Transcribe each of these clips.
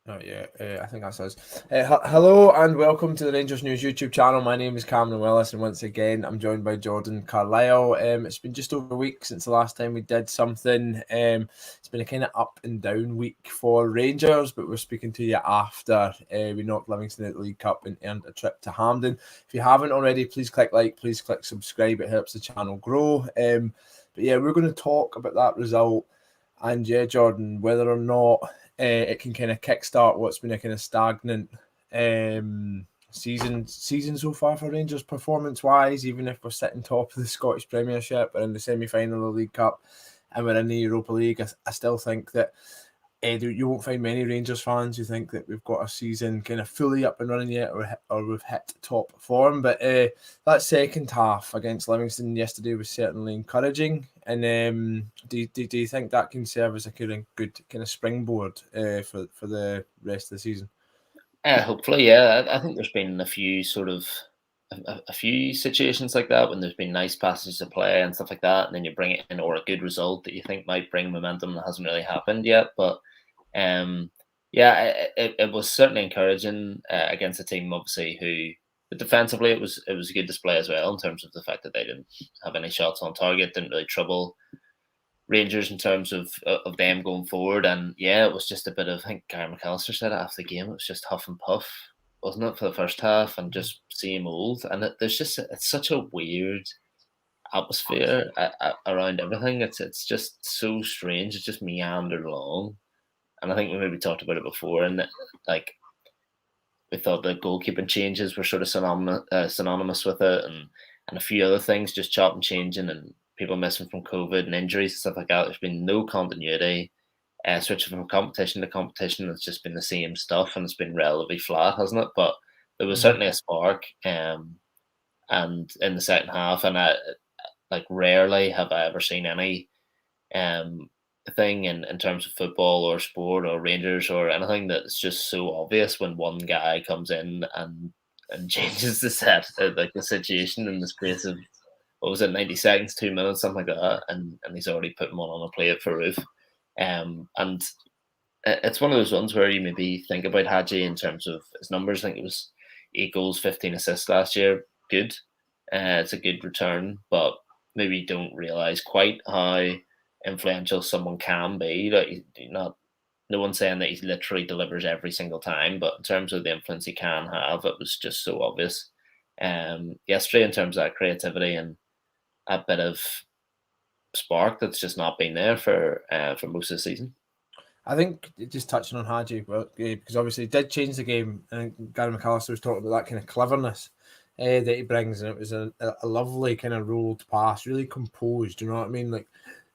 Oh yeah, I think that's us. Hello and welcome to the Rangers News YouTube channel. My name is Cameron Willis, and once again, I'm joined by Jordan Carlisle. It's been just over a week since the last time we did something. It's been a kind of up and down week for Rangers, but we're speaking to you after we knocked Livingston out of the League Cup and earned a trip to Hampden. If you haven't already, please click like, please click subscribe. It helps the channel grow. But yeah, we're going to talk about that result. And yeah, Jordan, whether or not it can kind of kickstart what's been a kind of stagnant season so far for Rangers performance wise, even if we're sitting top of the Scottish Premiership or in the semi-final of the League Cup and we're in the Europa League. I still think that you won't find many Rangers fans who think that we've got a season kind of fully up and running yet, or we've hit top form. But that second half against Livingston yesterday was certainly encouraging. And do you think that can serve as a kind of good kind of springboard for the rest of the season? Hopefully, yeah. I think there's been a few a few situations like that when there's been nice passages of play and stuff like that, and then you bring it in or a good result that you think might bring momentum that hasn't really happened yet. But yeah, it was certainly encouraging against a team obviously but defensively it was a good display as well in terms of the fact that they didn't have any shots on target, didn't really trouble Rangers in terms of them going forward. And yeah, it was just a bit of, I think Gary McAllister said it after the game, it was just huff and puff, wasn't it, for the first half, and just same old. And it's such a weird atmosphere around everything. It's just so strange. It's just meandered along. And I think we maybe talked about it before, and like we thought the goalkeeping changes were sort of synonymous with it, and a few other things just chopping, changing, and people missing from COVID and injuries and stuff like that. There's been no continuity. Switching from competition to competition, it's just been the same stuff, and it's been relatively flat, hasn't it? But there was certainly a spark, and in the second half, and like rarely have I ever seen any thing in terms of football or sport or Rangers or anything that's just so obvious when one guy comes in and changes the like the situation in the space of, what was it, 90 seconds, 2 minutes, something like that, and he's already putting one on a plate for Roof. And it's one of those ones where you maybe think about Hagi in terms of his numbers. I think it was 8 goals, 15 assists last year. Good. It's a good return, but maybe you don't realize quite how influential someone can be. Like, not, no one's saying that he literally delivers every single time, but in terms of the influence he can have, it was just so obvious. Yesterday, in terms of that creativity and a bit of spark that's just not been there for most of the season. I think just touching on Hagi, because obviously he did change the game, and Gary McAllister was talking about that kind of cleverness that he brings, and it was a lovely kind of rolled pass, really composed. You know what I mean? Like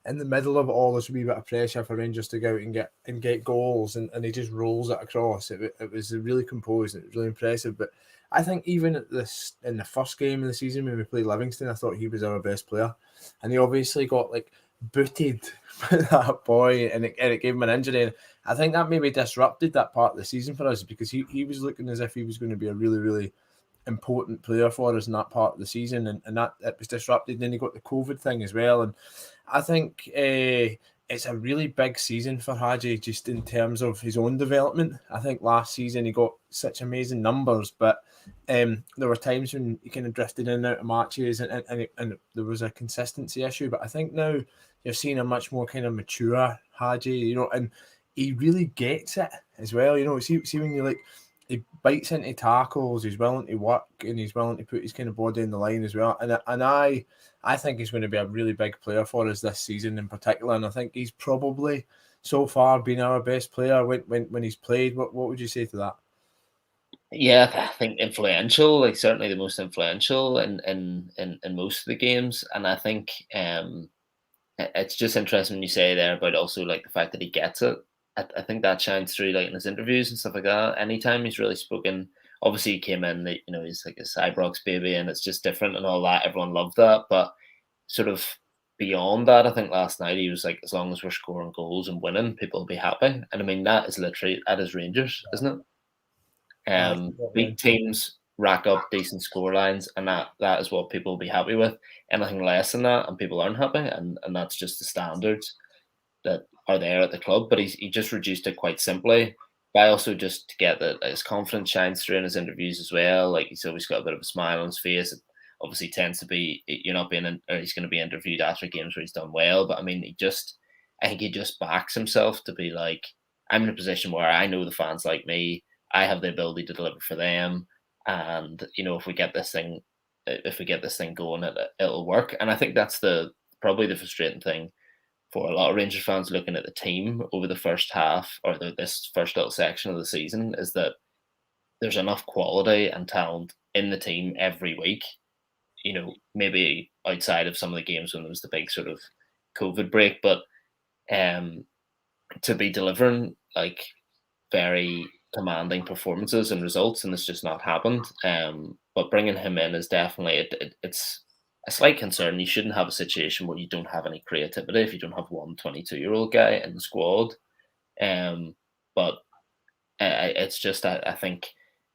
in the middle of all this wee bit of pressure for Rangers to go out and get goals, and he just rolls it across. It was really composed, and it was really impressive. But I think even at this in the first game of the season when we played Livingston, I thought he was our best player, and he obviously got like booted by that boy, and it gave him an injury. And I think that maybe disrupted that part of the season for us, because he was looking as if he was going to be a really, really important player for us in that part of the season, and that it was disrupted. And then he got the COVID thing as well, and I think it's a really big season for Hagi just in terms of his own development. I think last season he got such amazing numbers, but there were times when he kind of drifted in and out of matches, and there was a consistency issue. But I think now you're seeing a much more kind of mature Hagi, and he really gets it as well. See when you like, he bites into tackles, he's willing to work, and he's willing to put his kind of body in the line as well. And I think he's going to be a really big player for us this season in particular. And I think he's probably so far been our best player when he's played. What would you say to that? Yeah, I think influential, like certainly the most influential in most of the games. And I think it's just interesting when you say there about also like the fact that he gets it. I think that shines through like in his interviews and stuff like that. Anytime he's really spoken, obviously he came in, he's like a Cybrox baby and it's just different and all that. Everyone loved that. But sort of beyond that, I think last night he was like, as long as we're scoring goals and winning, people will be happy. And I mean, that is literally at his Rangers, isn't it? Big teams rack up decent score lines, and that is what people will be happy with. Anything less than that, and people aren't happy, and that's just the standards that are there at the club. But he just reduced it quite simply I also just get that his confidence shines through in his interviews as well. Like he's always got a bit of a smile on his face. It obviously tends to be you're not being or he's going to be interviewed after games where he's done well. But I mean, I think he just backs himself to be like, I'm in a position where I know the fans like me. I have the ability to deliver for them, and if we get this thing going, it'll work. And I think that's probably the frustrating thing for a lot of Rangers fans looking at the team over the first half or this first little section of the season is that there's enough quality and talent in the team every week. Maybe outside of some of the games when there was the big sort of COVID break, but to be delivering like very commanding performances and results, and it's just not happened. But bringing him in is definitely it's a slight concern. You shouldn't have a situation where you don't have any creativity if you don't have one 22-year-old guy in the squad. But it's just I think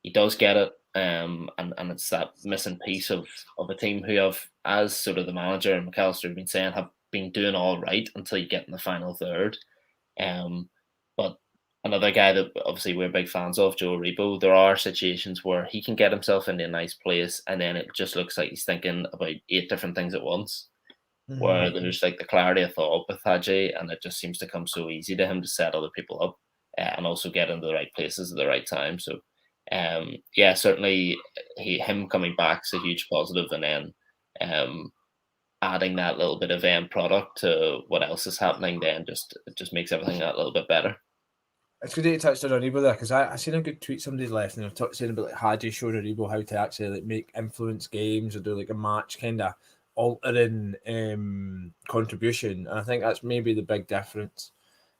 he does get it, and it's that missing piece of a team who have, as sort of the manager and McAllister have been saying, have been doing all right until you get in the final third. But another guy that obviously we're big fans of, Joe Aribo, there are situations where he can get himself into a nice place and then it just looks like he's thinking about 8 different things at once. Where there's like the clarity of thought with Hagi, and it just seems to come so easy to him to set other people up and also get into the right places at the right time. So, certainly him coming back is a huge positive, and then adding that little bit of end product to what else is happening, then it just makes everything that little bit better. It's good that you touched on Aribo there, because I seen a good tweet somebody left, and they're saying about like Hagi showing Aribo how to actually like make influence games or do like a match kind of altering contribution, and I think that's maybe the big difference.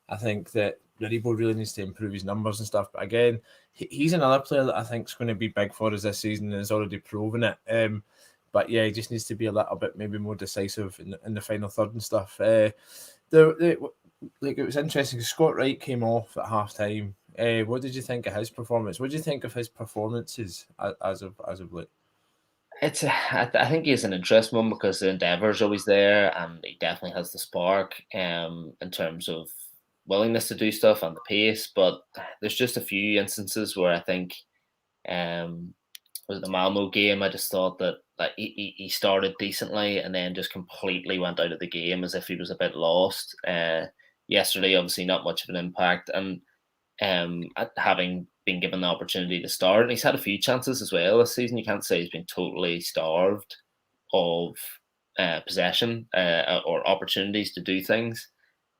I think that Aribo really needs to improve his numbers and stuff, but again, he's another player that I think is going to be big for us this season and has already proven it. But yeah, he just needs to be a little bit maybe more decisive in the final third and stuff. Like it was interesting because Scott Wright came off at half time. What did you think of his performance? What did you think of his performances as of late? I think he's an interesting one because the endeavour's always there, and he definitely has the spark in terms of willingness to do stuff and the pace. But there's just a few instances where I think was the Malmo game. I just thought that he started decently and then just completely went out of the game as if he was a bit lost. Yesterday, obviously, not much of an impact, and having been given the opportunity to start, and he's had a few chances as well this season. You can't say he's been totally starved of possession or opportunities to do things.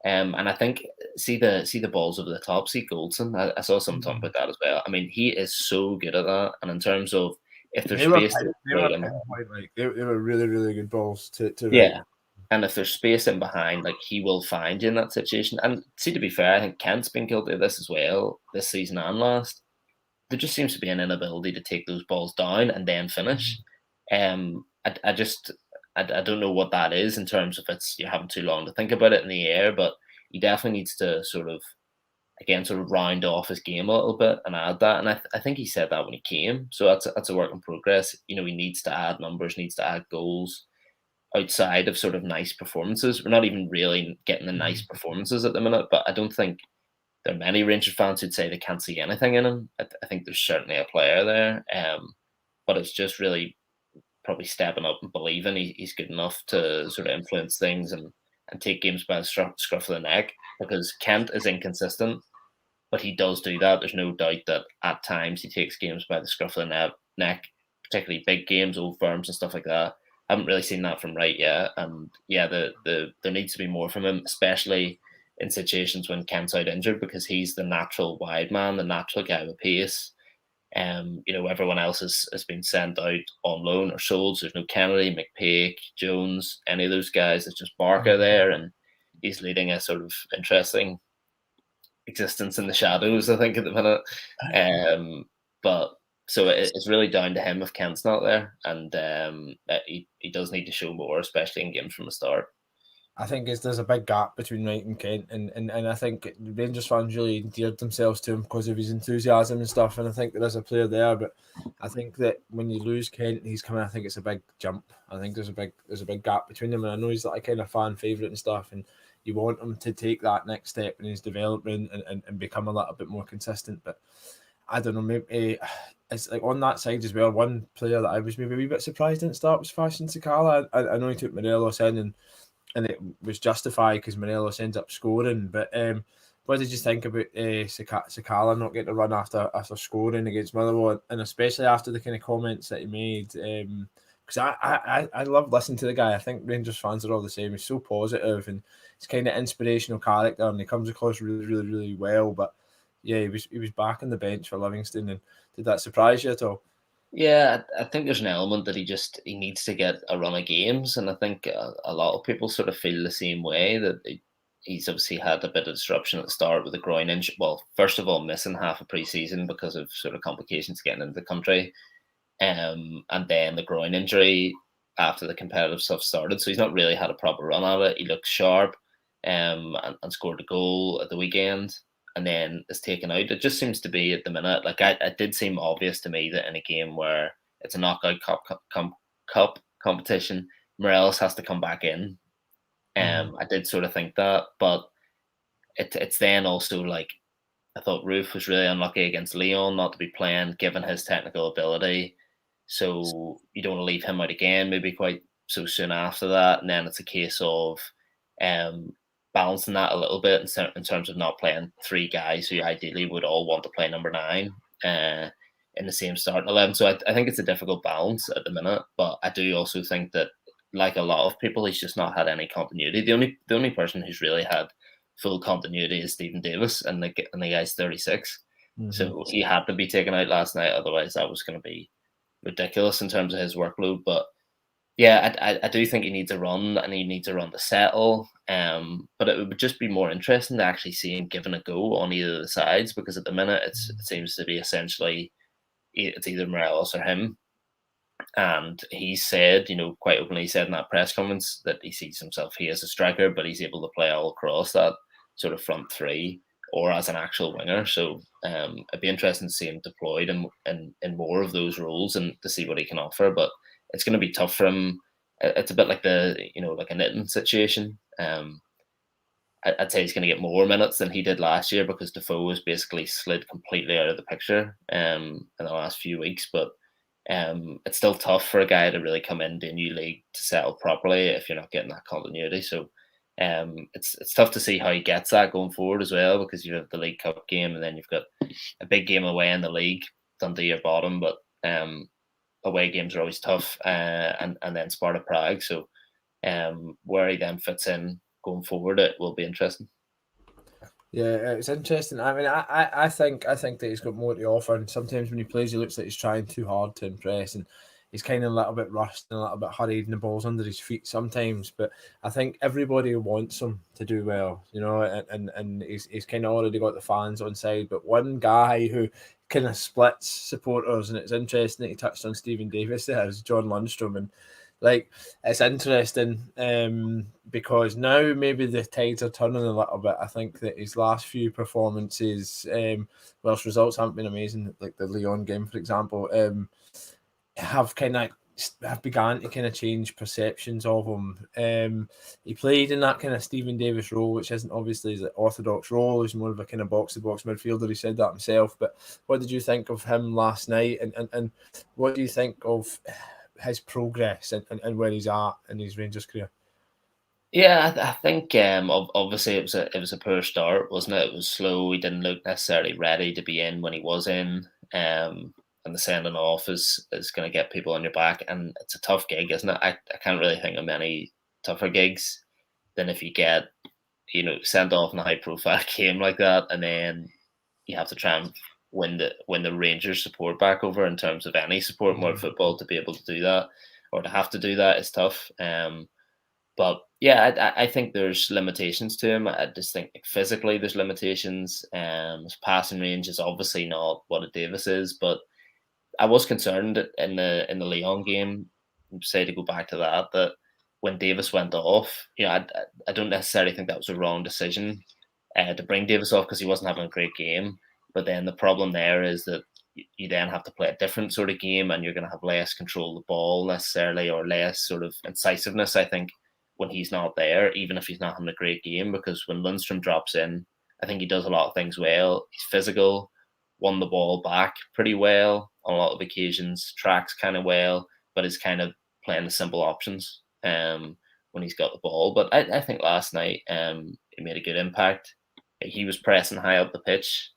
And I think see the balls over the top. See Goldson. I saw someone talking about that as well. I mean, he is so good at that. And in terms of if there's space, they were really, really good balls to yeah. And if there's space in behind, like he will find you in that situation. And see, to be fair, I think Kent's been guilty of this as well this season and last. There just seems to be an inability to take those balls down and then finish. I don't know what that is in terms of you're having too long to think about it in the air, but he definitely needs to sort of round off his game a little bit and add that. And I think he said that when he came. So that's a work in progress. He needs to add numbers, needs to add goals outside of sort of nice performances. We're not even really getting the nice performances at the minute, but I don't think there are many Rangers fans who'd say they can't see anything in him. I think there's certainly a player there, but it's just really probably stepping up and believing he's good enough to sort of influence things and take games by the scruff of the neck, because Kent is inconsistent, but he does do that. There's no doubt that at times he takes games by the scruff of the neck, particularly big games, old firms and stuff like that. I haven't really seen that from Wright yet. And yeah, there needs to be more from him, especially in situations when Kent's out injured, because he's the natural wide man, the natural guy with pace. Everyone else has been sent out on loan or sold. So there's no Kennedy, McPake, Jones, any of those guys. It's just Barker there, and he's leading a sort of interesting existence in the shadows, I think, at the minute. But so it's really down to him if Kent's not there, and he does need to show more, especially in games from the start. I think there's a big gap between Wright and Kent, and I think Rangers fans really endeared themselves to him because of his enthusiasm and stuff, and I think there is a player there, but I think that when you lose Kent, he's coming, I think it's a big jump. I think there's a big gap between them, and I know he's like a kind of fan favourite and stuff, and you want him to take that next step in his development and become a little bit more consistent. But I don't know, maybe it's like on that side as well. One player that I was maybe a wee bit surprised didn't start was Fashion Sakala. I know he took Morelos in and it was justified because Morelos ends up scoring. But what did you think about Sakala not getting a run after scoring against Motherwell, and especially after the kind of comments that he made? Because I love listening to the guy. I think Rangers fans are all the same. He's so positive and he's kind of inspirational character, and he comes across really, really, really well. But yeah, he was back on the bench for Livingston, and did that surprise you at all? Yeah, I think there's an element that he needs to get a run of games, and I think a lot of people sort of feel the same way, that he's obviously had a bit of disruption at the start with a groin injury. Well, first of all, missing half a pre-season because of sort of complications getting into the country, and then the groin injury after the competitive stuff started. So he's not really had a proper run at it. He looked sharp, and scored a goal at the weekend, and then is taken out. It just seems to be at the minute, like it did seem obvious to me that in a game where it's a knockout cup competition, Morelos has to come back in. I did sort of think that, but it's then also like, I thought Roof was really unlucky against Leon not to be playing, given his technical ability. So you don't want to leave him out again, maybe quite so soon after that. And then it's a case of balancing that a little bit in terms of not playing three guys who ideally would all want to play number 9 in the same starting 11. So I think it's a difficult balance at the minute. But I do also think that, like a lot of people, he's just not had any continuity. The only person who's really had full continuity is Stephen Davis, and the guy's 36. So he had to be taken out last night, otherwise that was going to be ridiculous in terms of his workload. But yeah, I do think he needs a run, and he needs a run to settle. But it would just be more interesting to actually see him given a go on either of the sides, because at the minute it seems to be essentially it's either Morelos or him. And he said, quite openly, he said in that press conference that he sees himself here as a striker, but he's able to play all across that sort of front three or as an actual winger. So it'd be interesting to see him deployed in more of those roles and to see what he can offer. But it's going to be tough for him. It's a bit like like a Nitton situation. I'd say he's going to get more minutes than he did last year, because Defoe has basically slid completely out of the picture in the last few weeks. But it's still tough for a guy to really come into a new league to settle properly if you're not getting that continuity. So it's tough to see how he gets that going forward as well, because you have the League Cup game and then you've got a big game away in the league, Dundee your bottom, but away games are always tough, and then Sparta Prague. So where he then fits in going forward, it will be interesting. Yeah, it's interesting. I mean, I think that he's got more to offer, and sometimes when he plays, he looks like he's trying too hard to impress, and he's kind of a little bit rushed and a little bit hurried, and the ball's under his feet sometimes. But I think everybody wants him to do well, and he's kind of already got the fans on side. But one guy who kind of splits supporters, and it's interesting that he touched on Stephen Davis there, is John Lundstrom. And it's interesting because now maybe the tides are turning a little bit. I think that his last few performances, whilst results haven't been amazing, like the Lyon game, for example, have begun to kind of change perceptions of him. He played in that kind of Stephen Davis role, which isn't obviously his orthodox role. He's more of a kind of box-to-box midfielder. He said that himself. But what did you think of him last night? And what do you think of his progress and where he's at in his Rangers career? Yeah, I think obviously it was a poor start, wasn't it? It was slow. He didn't look necessarily ready to be in when he was in. And the sending off is going to get people on your back, and it's a tough gig, isn't it? I can't really think of many tougher gigs than if you get sent off in a high profile game like that, and then you have to try and win the Rangers support back over in terms of any support in world football. To be able to do that, or to have to do that, is tough. But yeah, I think there's limitations to him. I just think physically there's limitations. His passing range is obviously not what a Davis is, but I was concerned in the Lyon game, say, to go back to that when Davis went off, I don't necessarily think that was a wrong decision to bring Davis off, because he wasn't having a great game. But then the problem there is that you then have to play a different sort of game, and you're going to have less control of the ball necessarily, or less sort of incisiveness, I think, when he's not there, even if he's not having a great game, because when Lundstrom drops in, I think he does a lot of things well. He's physical, won the ball back pretty well on a lot of occasions, tracks kind of well, but is kind of playing the simple options when he's got the ball. But I think last night he made a good impact. He was pressing high up the pitch,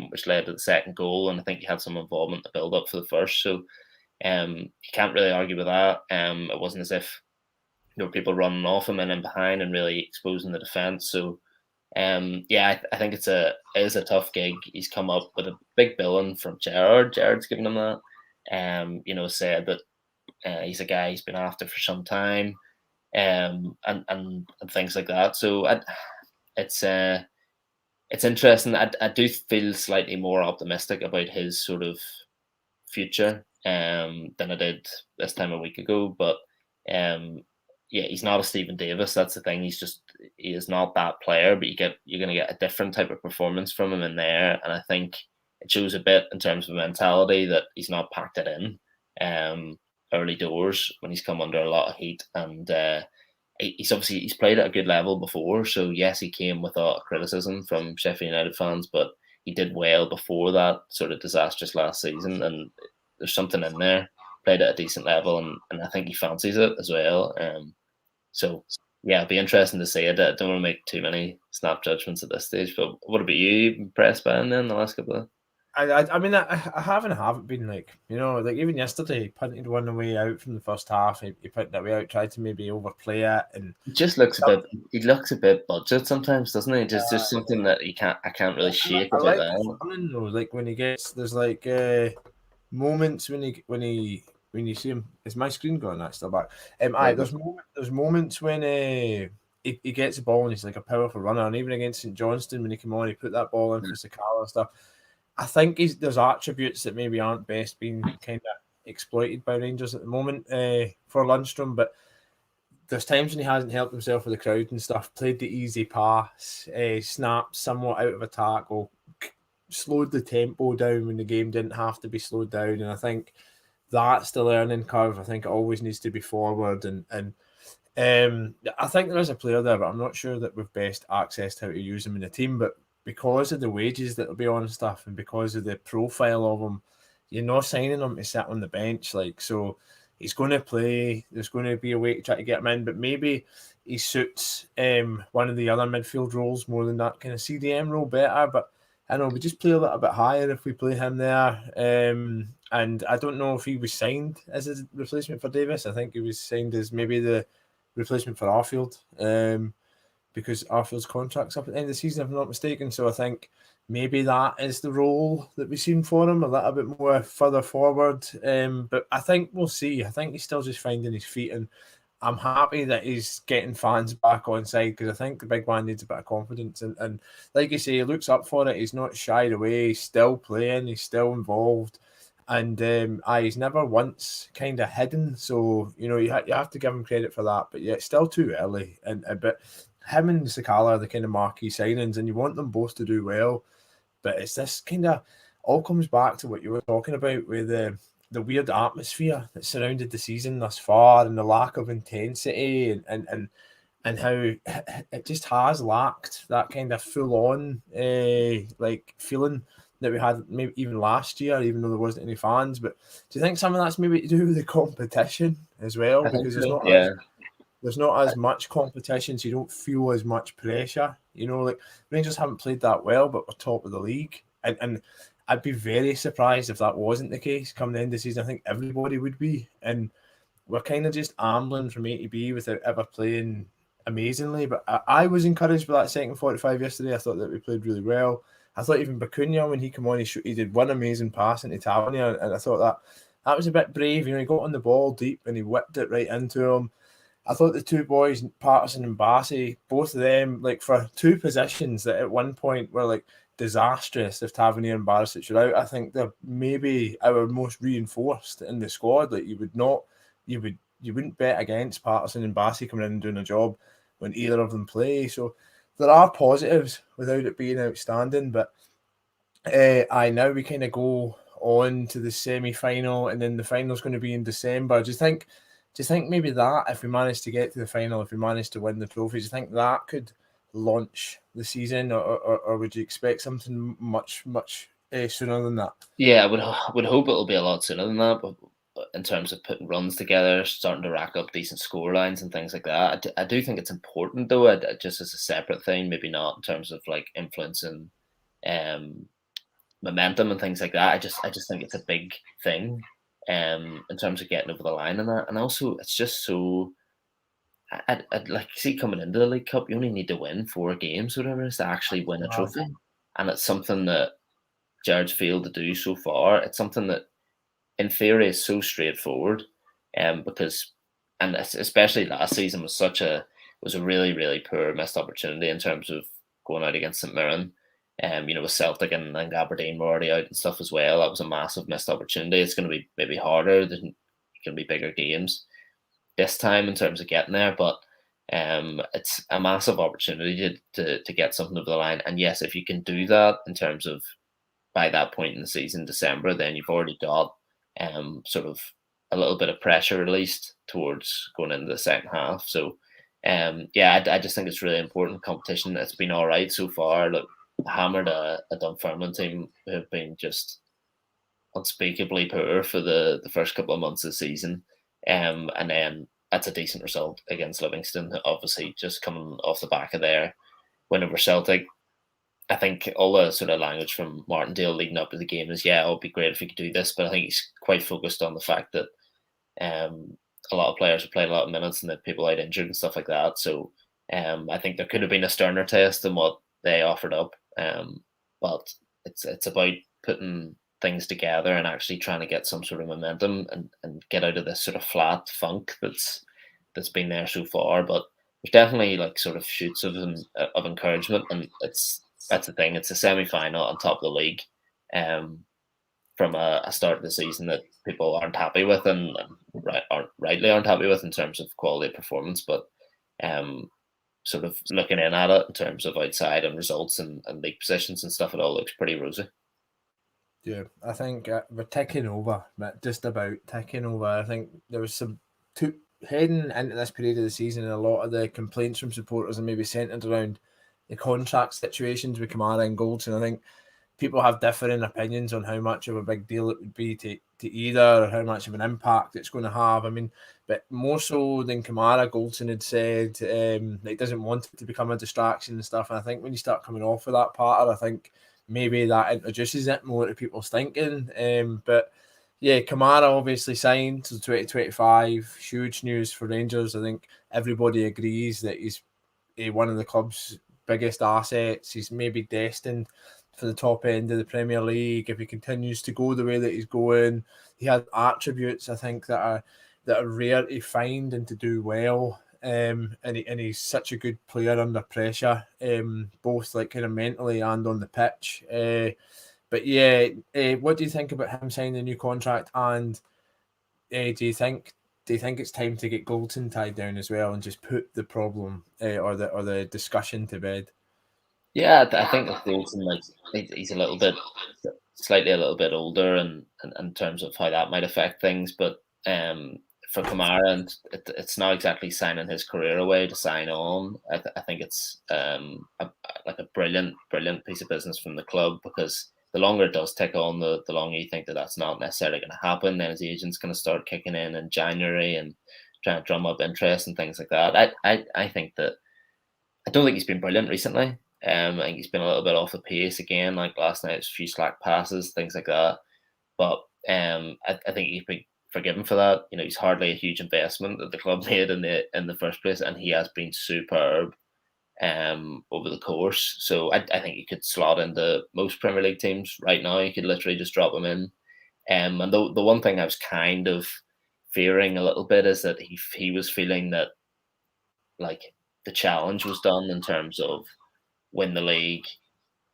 which led to the second goal, and I think he had some involvement in the build up for the first. So you can't really argue with that. It wasn't as if there were people running off him and in behind and really exposing the defence. So I think it is a tough gig. He's come up with a big billing from Gerard. Gerard's given him that. Said that he's a guy he's been after for some time, and things like that. So it's interesting. I do feel slightly more optimistic about his sort of future than I did this time a week ago. But he's not a Stephen Davis. That's the thing. He is not that player. But you're going to get a different type of performance from him in there, and I think it shows a bit in terms of mentality that he's not packed it in early doors when he's come under a lot of heat, and he's played at a good level before. So yes, he came with a lot of criticism from Sheffield United fans, but he did well before that sort of disastrous last season, and there's something in there. Played at a decent level, and I think he fancies it as well. It'll be interesting to see it. I don't want to make too many snap judgments at this stage, but what about you? Impressed by him then the last couple of? I mean, I haven't been even yesterday, he punted one away out from the first half. He punted that way out, tried to maybe overplay it, and he just looks a bit budget sometimes, doesn't he? Just something that I can't really shake about that. Like when he gets, there's like moments when you see him. Is my screen going? That's still back. There's moments when he gets the ball and he's like a powerful runner, and even against St Johnstone when he came on, he put that ball in for Sakala and stuff. I think there's attributes that maybe aren't best being kind of exploited by Rangers at the moment for Lundstrom, but there's times when he hasn't helped himself with the crowd and stuff, played the easy pass, snapped somewhat out of a tackle, slowed the tempo down when the game didn't have to be slowed down, and I think that's the learning curve. I think it always needs to be forward, and I think there is a player there, but I'm not sure that we've best accessed how to use him in the team, but because of the wages that will be on and stuff, and because of the profile of him, you're not signing him to sit on the bench. So he's going to play. There's going to be a way to try to get him in, but maybe he suits one of the other midfield roles more than that kind of CDM role better. But I know we just play a little bit higher if we play him there. And I don't know if he was signed as a replacement for Davis. I think he was signed as maybe the replacement for Arfield. Because Arfield's contract's up at the end of the season, if I'm not mistaken. So I think maybe that is the role that we've seen for him, a little bit more further forward. But I think we'll see. I think he's still just finding his feet, and I'm happy that he's getting fans back on side, because I think the big man needs a bit of confidence. And like you say, he looks up for it. He's not shied away. He's still playing. He's still involved. And he's never once kind of hidden. So, you have to give him credit for that. But yeah, it's still too early. But him and Sakala are the kind of marquee signings, and you want them both to do well. But it's this kind of all comes back to what you were talking about with the weird atmosphere that surrounded the season thus far, and the lack of intensity, and how it just has lacked that kind of full-on feeling that we had maybe even last year, even though there wasn't any fans. But do you think some of that's maybe to do with the competition as well? Because there's not as much competition, so you don't feel as much pressure. Rangers haven't played that well, but we're top of the league. And I'd be very surprised if that wasn't the case come the end of the season. I think everybody would be. And we're kind of just ambling from A to B without ever playing amazingly. But I was encouraged by that second 45 yesterday. I thought that we played really well. I thought even Bakunia, when he came on, he did one amazing pass into Tavernier, and I thought that was a bit brave. He got on the ball deep and he whipped it right into him. I thought the two boys, Patterson and Bassey, both of them, for two positions that at one point were disastrous if Tavernier and Barisic were out, I think they're maybe our most reinforced in the squad. You wouldn't bet against Patterson and Bassey coming in and doing a job when either of them play. So there are positives without it being outstanding, but now we kind of go on to the semi-final, and then the final's going to be in December. Do you think Do you think maybe that, if we manage to get to the final, if we manage to win the trophy, do you think that could launch the season, or would you expect something much sooner than that? Yeah, I would hope it'll be a lot sooner than that, but in terms of putting runs together, starting to rack up decent score lines and things like that, I do think it's important though. Just as a separate thing, maybe not in terms of like influencing um, momentum and things like that. I just think it's a big thing in terms of getting over the line and that, and also it's just so. I'd like see coming into the League Cup, you only need to win 4 games, or whatever it is, to actually win a trophy, and it's something that Gers failed to do so far. It's something that, in theory, is so straightforward, because, and especially last season was a really poor missed opportunity in terms of going out against St Mirren. With Celtic and Aberdeen were already out and stuff as well. That was a massive missed opportunity. It's going to be maybe harder. There's going to be bigger games this time in terms of getting there, but it's a massive opportunity to get something over the line. And yes, if you can do that in terms of by that point in the season, December, then you've already got sort of a little bit of pressure released towards going into the second half. So I just think it's really important competition. It's been all right so far. Look, hammered a Dunfermline team who have been just unspeakably poor for the first couple of months of the season. And then that's a decent result against Livingston, obviously just coming off the back of their win over Celtic. I think all the sort of language from Martindale leading up to the game is, it would be great if we could do this, but I think he's quite focused on the fact that a lot of players are playing a lot of minutes and that people out injured and stuff like that. So I think there could have been a sterner test than what they offered up, but it's about putting things together and actually trying to get some sort of momentum and get out of this sort of flat funk that's been there so far. But there's definitely like sort of shoots of encouragement, and that's the thing. It's a semi-final on top of the league, from a start of the season that people aren't happy with and rightly aren't happy with in terms of quality of performance. But sort of looking in at it in terms of outside and results and league positions and stuff, it all looks pretty rosy. Yeah, I think we're ticking over, just about ticking over. I think there was heading into this period of the season, and a lot of the complaints from supporters are maybe centred around the contract situations with Kamara and Goldson. I think people have differing opinions on how much of a big deal it would be to either, or how much of an impact it's going to have. I mean, but more so than Kamara, Goldson had said that he doesn't want it to become a distraction and stuff. And I think when you start coming off of that pattern, I think maybe that introduces it more to people's thinking. But yeah, Kamara obviously signed to 2025. Huge news for Rangers. I think everybody agrees that he's one of the club's biggest assets. He's maybe destined for the top end of the Premier League if he continues to go the way that he's going. He has attributes, I think, that are rare to find and to do well. And he's such a good player under pressure, both like kind of mentally and on the pitch. But yeah, what do you think about him signing a new contract? And do you think it's time to get Goldson tied down as well and just put the problem or the discussion to bed? Yeah, I think Goldson, like, he's slightly a little bit older, and in terms of how that might affect things. But for Kamara, and it's not exactly signing his career away to sign on. I think it's like a brilliant piece of business from the club, because the longer it does tick on, the longer you think that that's not necessarily going to happen. Then his agent's going to start kicking in January and trying to drum up interest and things like that. I think that I don't think he's been brilliant recently. I think he's been a little bit off the pace again. Like last night, it's a few slack passes, things like that. But I think he's been forgiven for that. You know, he's hardly a huge investment that the club made in the first place, and he has been superb over the course. So I think he could slot into most Premier League teams right now. You could literally just drop him in. And the one thing I was kind of fearing a little bit is that he was feeling that, like, the challenge was done in terms of win the league,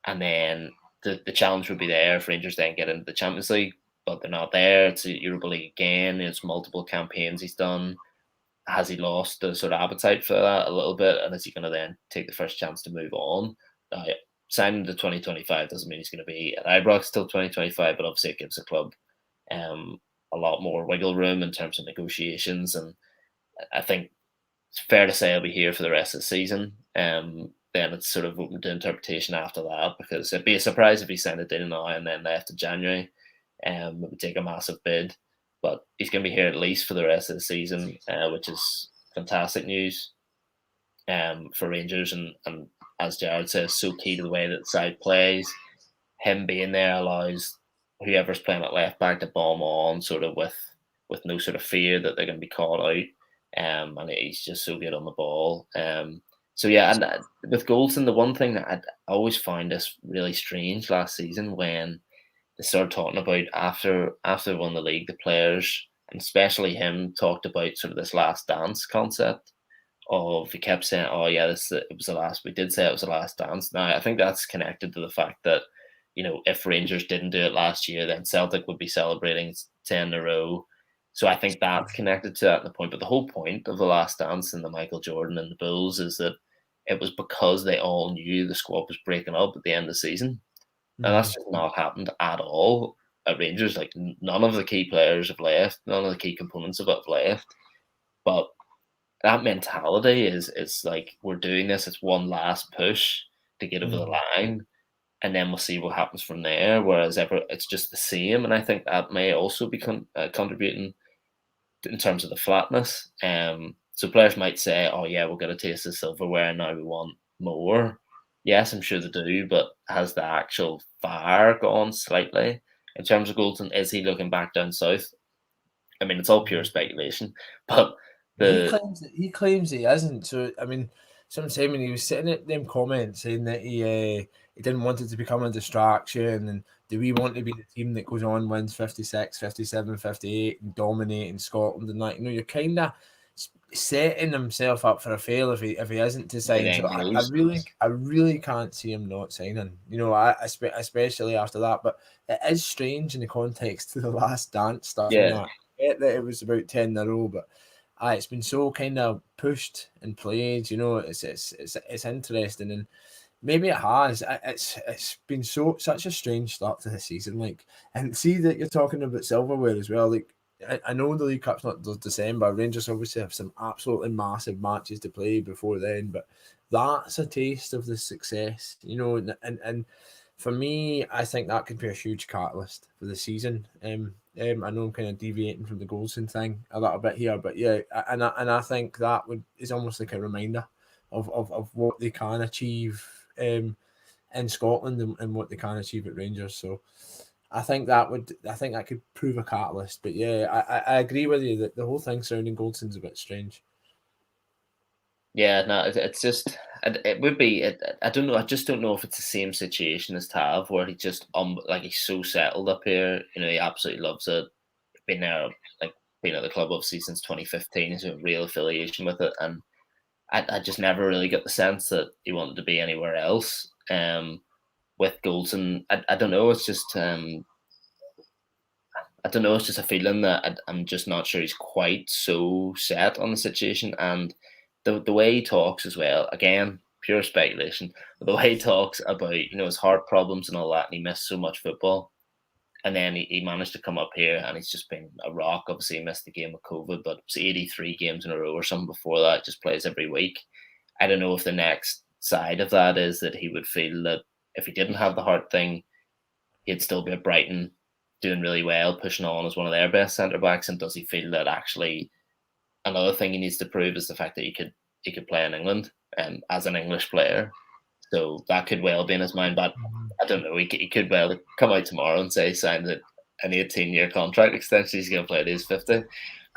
and then the challenge would be there if Rangers then get into the Champions League, but they're not there. It's a Europa League again. It's multiple campaigns he's done. Has he lost the sort of appetite for that a little bit, and is he going to then take the first chance to move on? Signing to 2025 doesn't mean he's going to be at Ibrox till 2025, but obviously it gives the club a lot more wiggle room in terms of negotiations, and I think it's fair to say he'll be here for the rest of the season. Then it's sort of open to interpretation after that, because it'd be a surprise if he signed a deal now and then left in January. It would take a massive bid, but he's going to be here at least for the rest of the season, which is fantastic news for Rangers. And as Jared says, so key to the way that the side plays. Him being there allows whoever's playing at left back to bomb on, sort of with no sort of fear that they're going to be caught out. And he's just so good on the ball. So yeah, and with Goldson, the one thing that I always found this really strange last season, when they started talking about after they won the league, the players, and especially him, talked about sort of this last dance concept. He kept saying, "Oh yeah, it was the last." We did say it was the last dance. Now I think that's connected to the fact that, if Rangers didn't do it last year, then Celtic would be celebrating 10 in a row. So I think that's connected to that at the point. But the whole point of the last dance and the Michael Jordan and the Bulls is that it was because they all knew the squad was breaking up at the end of the season. And that's just not happened at all at Rangers. Like, none of the key players have left, none of the key components of it have left. But that mentality is like, we're doing this, it's one last push to get over the line, and then we'll see what happens from there. Whereas it's just the same, and I think that may also be contributing in terms of the flatness. So players might say, "Oh yeah, we'll get a taste of silverware, and now we want more." Yes, I'm sure they do, but has the actual fire gone slightly in terms of Goldson? Is he looking back down south? I mean, it's all pure speculation, but he claims he isn't. So I mean, some saying when he was sitting at them comments saying that he didn't want it to become a distraction, and do we want to be the team that goes on, wins 56, 57, 58 and dominating Scotland and that, you're kind of setting himself up for a fail if he isn't to sign. So I really can't see him not signing. Especially after that. But it is strange in the context of the last dance stuff. Yeah. I get that it was about 10 in a row, but it's been so kind of pushed and played. It's interesting, and maybe it has. It's been such a strange start to the season. Like, and see that you're talking about silverware as well. Like, I know the League Cup's not until December. Rangers obviously have some absolutely massive matches to play before then, but that's a taste of the success, and for me, I think that could be a huge catalyst for the season. I know I'm kind of deviating from the Goldson thing a little bit here, but yeah, and I think that is almost like a reminder of what they can achieve in Scotland and what they can achieve at Rangers. So I think that could prove a catalyst. But yeah, I agree with you that the whole thing surrounding Goldson's a bit strange. Yeah, no, it's just, it would be. I don't know. I just don't know if it's the same situation as Tav, where he just like, he's so settled up here. He absolutely loves it. Been there, like, been at the club obviously since 2015. He's a real affiliation with it, and I just never really got the sense that he wanted to be anywhere else. With Goldson, I don't know. It's just I don't know. It's just a feeling that I'm just not sure he's quite so set on the situation, and the way he talks as well. Again, pure speculation. But the way he talks about his heart problems and all that, and he missed so much football, and then he managed to come up here, and he's just been a rock. Obviously, he missed the game with COVID, but it was 83 games in a row or something before that. Just plays every week. I don't know if the next side of that is that he would feel that if he didn't have the heart thing, he'd still be at Brighton doing really well, pushing on as one of their best centre backs. And does he feel that actually another thing he needs to prove is the fact that he could play in England as an English player? So that could well be in his mind, but I don't know. He could well come out tomorrow and say he signed an 18-year contract extension. He's going to play to his 50.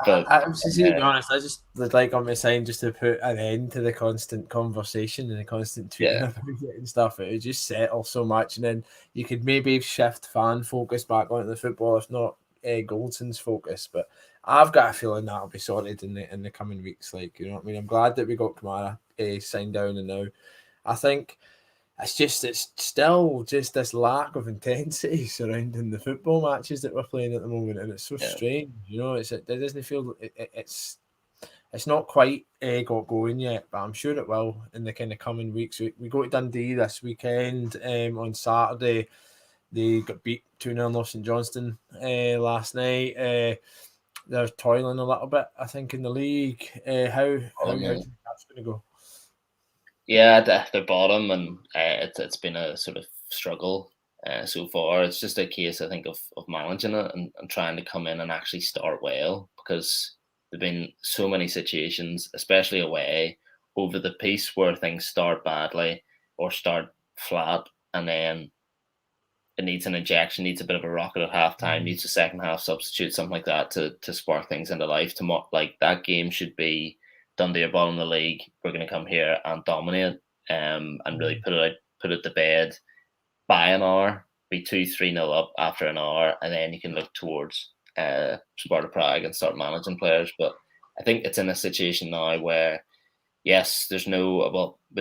But to be honest, I just would like on my sign just to put an end to the constant conversation and the constant tweeting about it and stuff. It would just settle so much, and then you could maybe shift fan focus back onto the football, if not Goldson's focus. But I've got a feeling that'll be sorted in the coming weeks. Like, you know what I mean? I'm glad that we got Kamara signed down, and now I think it's still just this lack of intensity surrounding the football matches that we're playing at the moment, and it's so strange. It doesn't feel it's not quite got going yet, but I'm sure it will in the kind of coming weeks. We go to Dundee this weekend on Saturday. They got beat 2-0 off St Johnstone last night. they're toiling a little bit, I think, in the league. How do you think that's going to go? Yeah, they're bottom, and it's been a sort of struggle so far. It's just a case, I think, of managing it and trying to come in and actually start well, because there've been so many situations, especially away, over the piece where things start badly or start flat, and then it needs an injection, needs a bit of a rocket at halftime, needs a second half substitute, something like that to spark things into life. Like that game should be Dundee are bottom of the league. We're going to come here and dominate, and really put it to bed by an hour, be 2-3-0 up after an hour, and then you can look towards Sparta Prague and start managing players. But I think it's in a situation now where, yes, we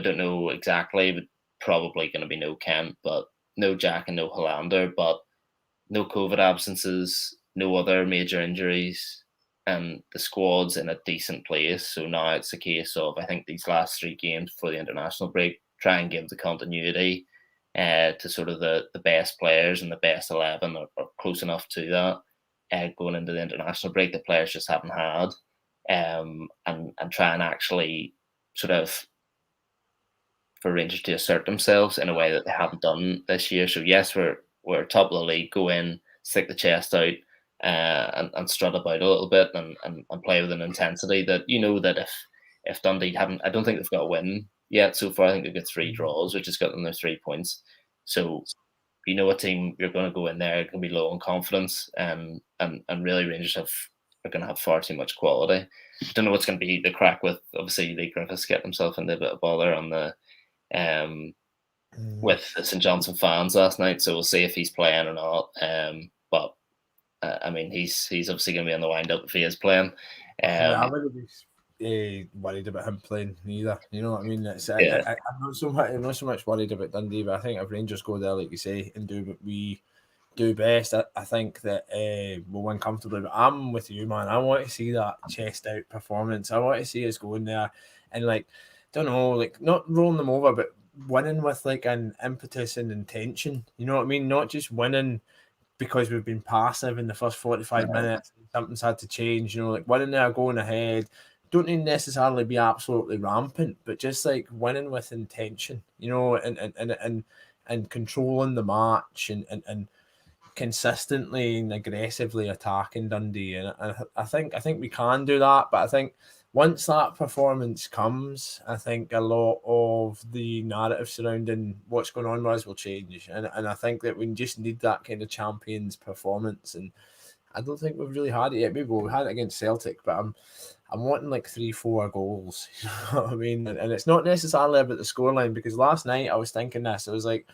don't know exactly, but probably going to be no Kent, but no Jack and no Hollander, but no COVID absences, no other major injuries, and the squad's in a decent place. So now it's a case of, I think, these last 3 games before the international break, try and give the continuity to sort of the best players, and the best 11 are close enough to that going into the international break that players just haven't had, and try and actually sort of for Rangers to assert themselves in a way that they haven't done this year. So yes, we're top of the league. Go in, stick the chest out, and strut about a little bit, and play with an intensity that that if Dundee haven't, I don't think they've got a win yet so far. I think they've got 3 draws, which has got them their 3 points. So a team, you're going to go in there, it can be low on confidence, and really Rangers are going to have far too much quality. I don't know what's going to be the crack with, obviously, Lee Griffiths get himself into a bit of bother on the with the St Johnstone fans last night, so we'll see if he's playing or not. But I mean, he's obviously going to be on the wind up if he is playing. I wouldn't be worried about him playing either. You know what I mean? I'm not so much worried about Dundee, but I think if Rangers go there, like you say, and do what we do best, I think that we'll win comfortably. But I'm with you, man. I want to see that chest out performance. I want to see us go in there and, like, don't know, like, not rolling them over, but winning with like an impetus and intention. You know what I mean? Not just winning because we've been passive in the first 45 minutes. Something's had to change. You know, like winning there, going ahead. Don't need necessarily be absolutely rampant, but just like winning with intention. You know, and controlling the match, and consistently and aggressively attacking Dundee, and I think we can do that. But I think once that performance comes, I think a lot of the narrative surrounding what's going on with us will change, and I think that we just need that kind of champions performance, and I don't think we've really had it yet. Maybe we had it against Celtic, but I'm wanting like 3-4 goals. You know what I mean? And it's not necessarily about the scoreline, because last night I was thinking this. I was like,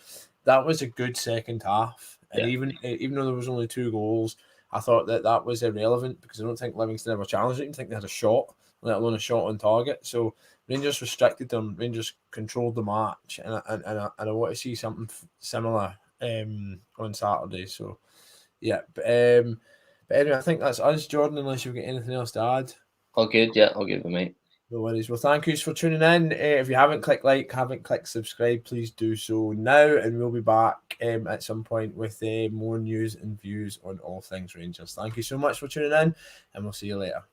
that was a good second half. And even though there was only 2 goals, I thought that was irrelevant, because I don't think Livingston ever challenged it. I didn't think they had a shot, let alone a shot on target. So Rangers restricted them. Rangers controlled the match, and I want to see something similar on Saturday. So yeah, but anyway, I think that's us, Jordan. Unless you've got anything else to add. All good, yeah, all good with me. No worries. Well, thank you for tuning in. If you haven't clicked like, haven't clicked subscribe, please do so now, and we'll be back at some point with more news and views on all things Rangers. Thank you so much for tuning in, and we'll see you later.